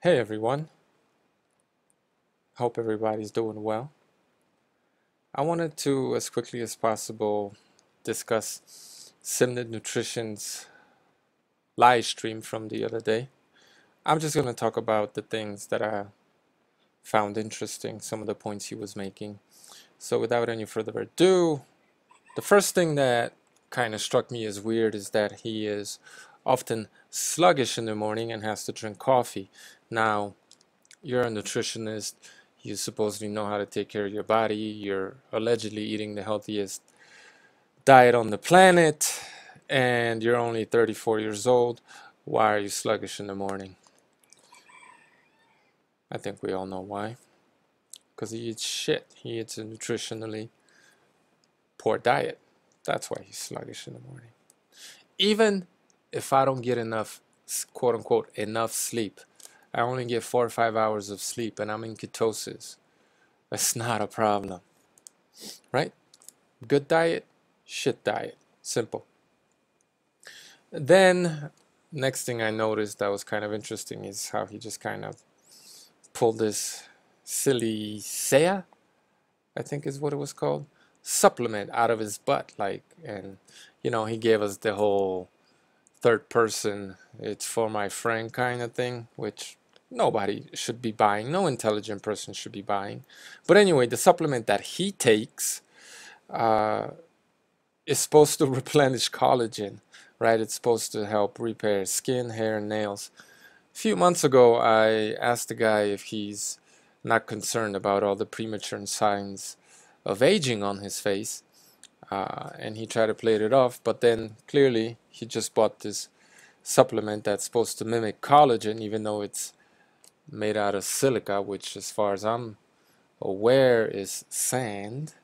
Hey everyone, hope everybody's doing well. I wanted to, as quickly as possible, discuss Simnett Nutrition's live stream from the other day. I'm just going to talk about the things that I found interesting, some of the points he was making. So without any further ado, the first thing that kind of struck me as weird is that he is often sluggish in the morning and has to drink coffee. Now, you're a nutritionist, you supposedly know how to take care of your body, you're allegedly eating the healthiest diet on the planet, and you're only 34 years old. Why are you sluggish in the morning? I think we all know why. Because he eats shit. He eats a nutritionally poor diet. That's why he's sluggish in the morning. Even if I don't get enough, quote unquote, enough sleep, I only get 4 or 5 hours of sleep and I'm in ketosis. That's not a problem, right? Good diet, shit diet. Simple. Then, next thing I noticed that was kind of interesting is how he just kind of pulled this silly Saya, I think is what it was called, supplement out of his butt. And he gave us the whole third person, it's for my friend kind of thing, which nobody should be buying. No intelligent person should be buying. But anyway, the supplement that he takes uh, is supposed to replenish collagen, right? It's supposed to help repair skin, hair, and nails. A few months ago, I asked the guy if he's not concerned about all the premature signs of aging on his face, and he tried to play it off, but then clearly he just bought this supplement that's supposed to mimic collagen, even though it's made out of silica, which, as far as I'm aware, is sand.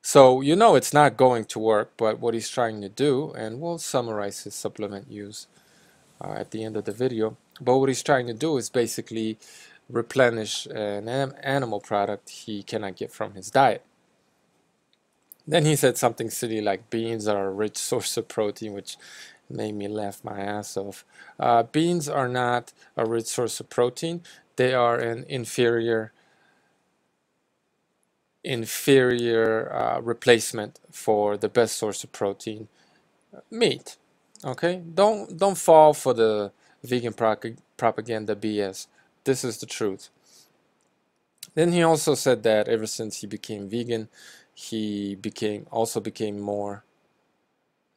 So it's not going to work, but what he's trying to do, and we'll summarize his supplement use at the end of the video, but what he's trying to do is basically replenish an animal product he cannot get from his diet. Then he said something silly like beans are a rich source of protein, which made me laugh my ass off. Beans are not a rich source of protein. They are an inferior replacement for the best source of protein, meat. Okay, don't fall for the vegan propaganda BS. This is the truth. Then he also said that ever since he became vegan, he also became more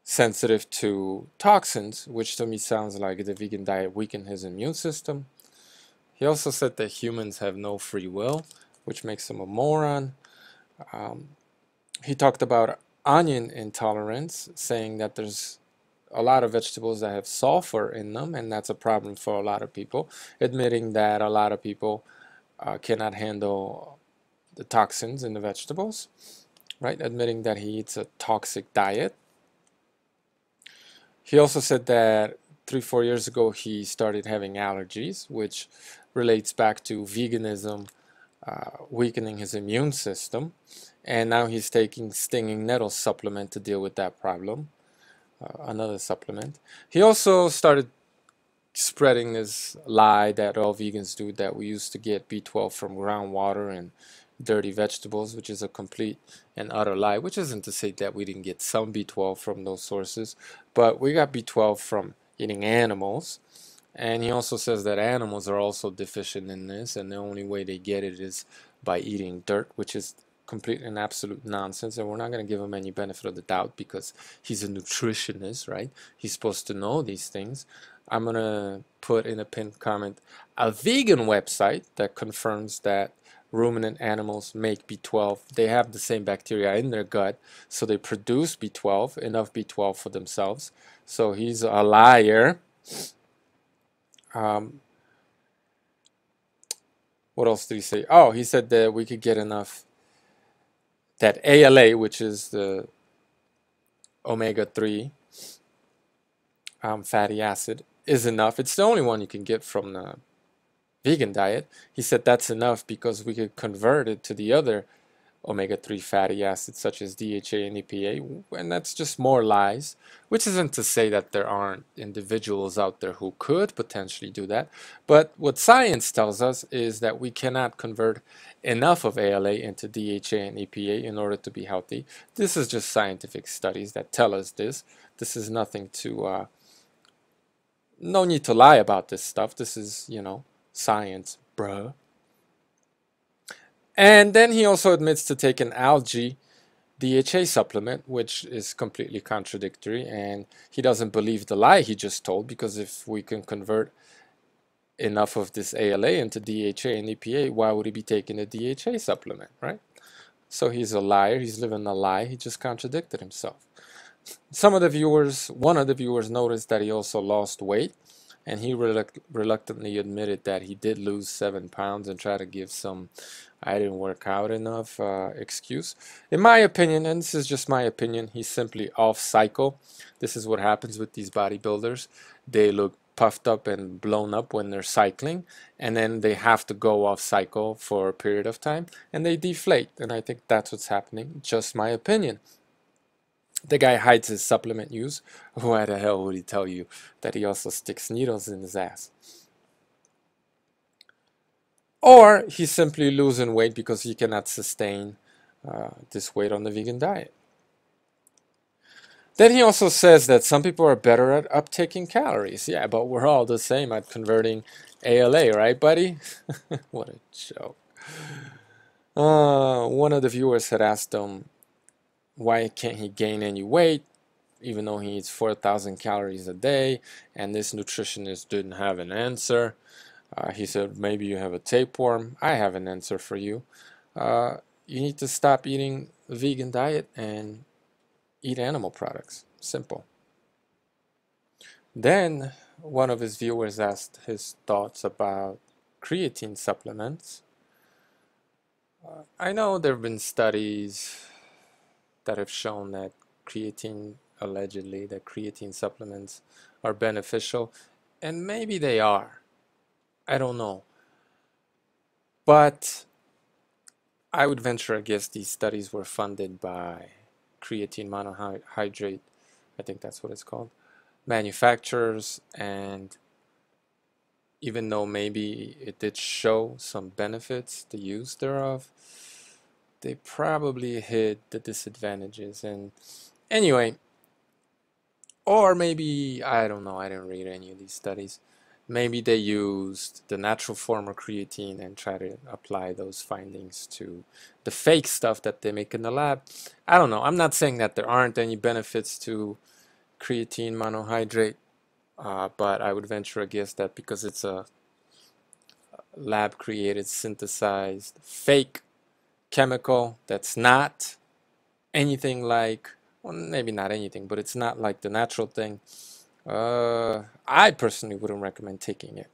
sensitive to toxins, which to me sounds like the vegan diet weakened his immune system. He also said that humans have no free will, which makes him a moron. He talked about onion intolerance, saying that there's a lot of vegetables that have sulfur in them, and that's a problem for a lot of people, admitting that a lot of people cannot handle the toxins in the vegetables, right? Admitting that he eats a toxic diet. He also said that 3-4 years ago he started having allergies, which relates back to veganism weakening his immune system, and now he's taking stinging nettle supplement to deal with that problem, another supplement. He also started spreading this lie that all vegans do, that we used to get B12 from groundwater and dirty vegetables, which is a complete and utter lie, which isn't to say that we didn't get some B12 from those sources, but we got B12 from eating animals. And he also says that animals are also deficient in this, and the only way they get it is by eating dirt, which is complete and absolute nonsense. And we're not going to give him any benefit of the doubt because he's a nutritionist, right? He's supposed to know these things. I'm going to put in a pinned comment a vegan website that confirms that ruminant animals make B12. They have the same bacteria in their gut, so they produce B12, enough B12 for themselves. So he's a liar. What else did he say? Oh, he said that we could get enough, that ALA, which is the omega-3 fatty acid, is enough. It's the only one you can get from the vegan diet. He said that's enough because we could convert it to the other omega-3 fatty acids such as DHA and EPA, and that's just more lies, which isn't to say that there aren't individuals out there who could potentially do that, but what science tells us is that we cannot convert enough of ALA into DHA and EPA in order to be healthy. This is just scientific studies that tell us this. This is nothing to, no need to lie about this stuff. This is, you know, science, bruh. And then he also admits to take an algae DHA supplement, which is completely contradictory, and he doesn't believe the lie he just told, because if we can convert enough of this ALA into DHA and EPA, why would he be taking a DHA supplement, right? So he's a liar, he's living a lie, he just contradicted himself. Some of the viewers, one of the viewers noticed that he also lost weight, and he reluctantly admitted that he did lose 7 pounds and tried to give some "I didn't work out enough" excuse. In my opinion, and this is just my opinion, he's simply off cycle. This is what happens with these bodybuilders. They look puffed up and blown up when they're cycling, and then they have to go off cycle for a period of time and they deflate, and I think that's what's happening. Just my opinion. The guy hides his supplement use. Why the hell would he tell you that he also sticks needles in his ass? Or he's simply losing weight because he cannot sustain this weight on the vegan diet. Then he also says that some people are better at uptaking calories. Yeah, but we're all the same at converting ALA, right, buddy? What a joke. One of the viewers had asked him, why can't he gain any weight even though he eats 4,000 calories a day? And this nutritionist didn't have an answer. He said, maybe you have a tapeworm. I have an answer for you. You need to stop eating the vegan diet and eat animal products. Simple. Then one of his viewers asked his thoughts about creatine supplements. I know there have been studies that have shown that creatine, allegedly, that creatine supplements are beneficial, and maybe they are. I don't know. But I would venture a guess these studies were funded by creatine monohydrate, I think that's what it's called, manufacturers, and even though maybe it did show some benefits, the use thereof, they probably hid the disadvantages. And anyway, or maybe, I don't know, I didn't read any of these studies. Maybe they used the natural form of creatine and try to apply those findings to the fake stuff that they make in the lab. I don't know. I'm not saying that there aren't any benefits to creatine monohydrate, but I would venture a guess that because it's a lab created, synthesized, fake chemical that's not anything like, well, maybe not anything, but it's not like the natural thing. I personally wouldn't recommend taking it.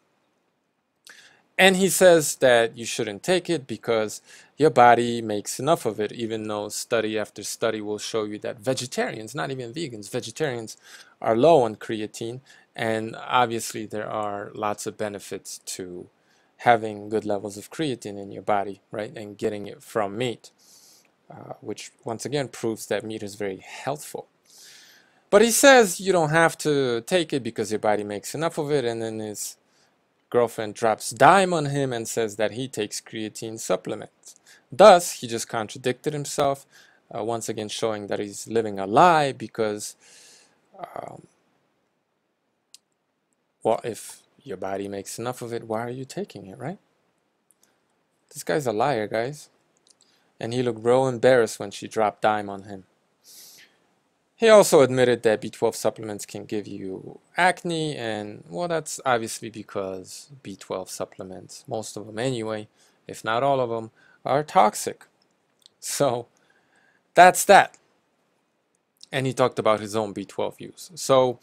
And he says that you shouldn't take it because your body makes enough of it, even though study after study will show you that vegetarians, not even vegans, vegetarians are low on creatine. And obviously there are lots of benefits to having good levels of creatine in your body, right? And getting it from meat, which once again proves that meat is very healthful. But he says you don't have to take it because your body makes enough of it, and then his girlfriend drops dime on him and says that he takes creatine supplements. Thus, he just contradicted himself, once again showing that he's living a lie because, well, if your body makes enough of it, why are you taking it, right? This guy's a liar, guys. And he looked real embarrassed when she dropped dime on him. He also admitted that B12 supplements can give you acne, and well, that's obviously because B12 supplements, most of them anyway, if not all of them, are toxic. So that's that. And he talked about his own B12 use. So,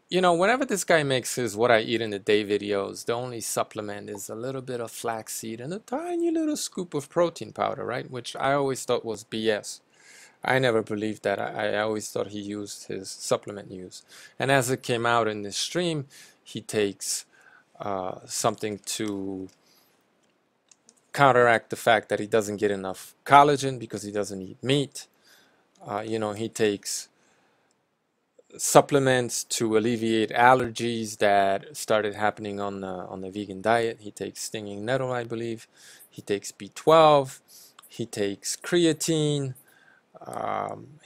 you know, whenever this guy makes his what I eat in a day videos, the only supplement is a little bit of flaxseed and a tiny little scoop of protein powder, right? Which I always thought was BS. I never believed that. I always thought he used his supplement use. And as it came out in this stream, he takes something to counteract the fact that he doesn't get enough collagen because he doesn't eat meat. You know, he takes supplements to alleviate allergies that started happening on the vegan diet. He takes stinging nettle, I believe. He takes B12. He takes creatine.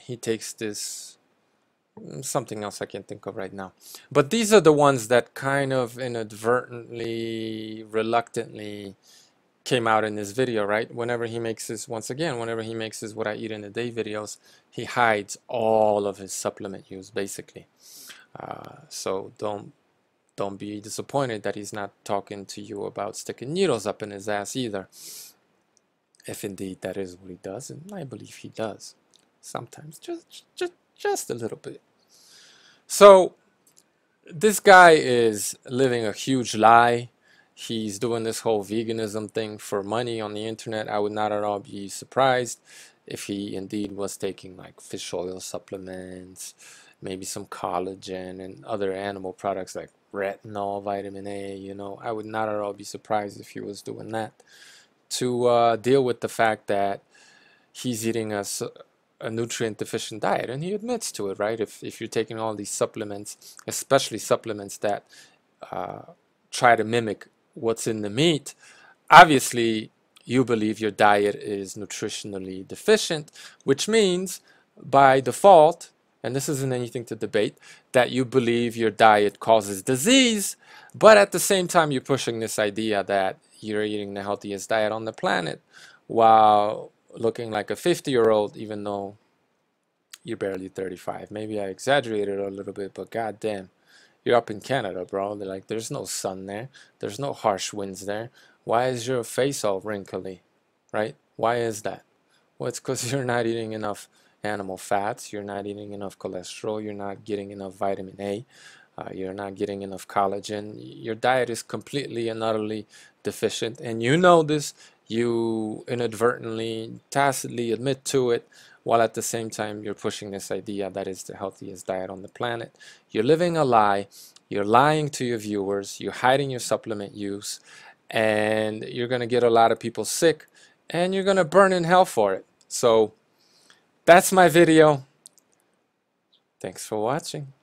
He takes this something else I can't think of right now. But these are the ones that kind of inadvertently, reluctantly came out in this video, right? Whenever he makes his, once again, whenever he makes his what I eat in a day videos, he hides all of his supplement use, basically. So don't be disappointed that he's not talking to you about sticking needles up in his ass either. If indeed that is what he does, and I believe he does. Sometimes, just a little bit. So this guy is living a huge lie. He's doing this whole veganism thing for money on the internet. I would not at all be surprised if he indeed was taking like fish oil supplements, maybe some collagen and other animal products like retinol, vitamin A, you know. I would not at all be surprised if he was doing that to deal with the fact that he's eating a nutrient deficient diet, and he admits to it, right? If you're taking all these supplements, especially supplements that try to mimic what's in the meat, obviously you believe your diet is nutritionally deficient, which means by default, and this isn't anything to debate, that you believe your diet causes disease, but at the same time you're pushing this idea that you're eating the healthiest diet on the planet while looking like a 50-year-old, even though you're barely 35. Maybe I exaggerated a little bit, but goddamn, you're up in Canada, bro. They're like, there's no sun there. There's no harsh winds there. Why is your face all wrinkly, right? Why is that? Well, it's because you're not eating enough animal fats. You're not eating enough cholesterol. You're not getting enough vitamin A. You're not getting enough collagen. Your diet is completely and utterly deficient, and you know this. You inadvertently, tacitly admit to it, while at the same time you're pushing this idea that is the healthiest diet on the planet. You're living a lie. You're lying to your viewers. You're hiding your supplement use, and you're going to get a lot of people sick, and you're going to burn in hell for it. So that's my video. Thanks for watching.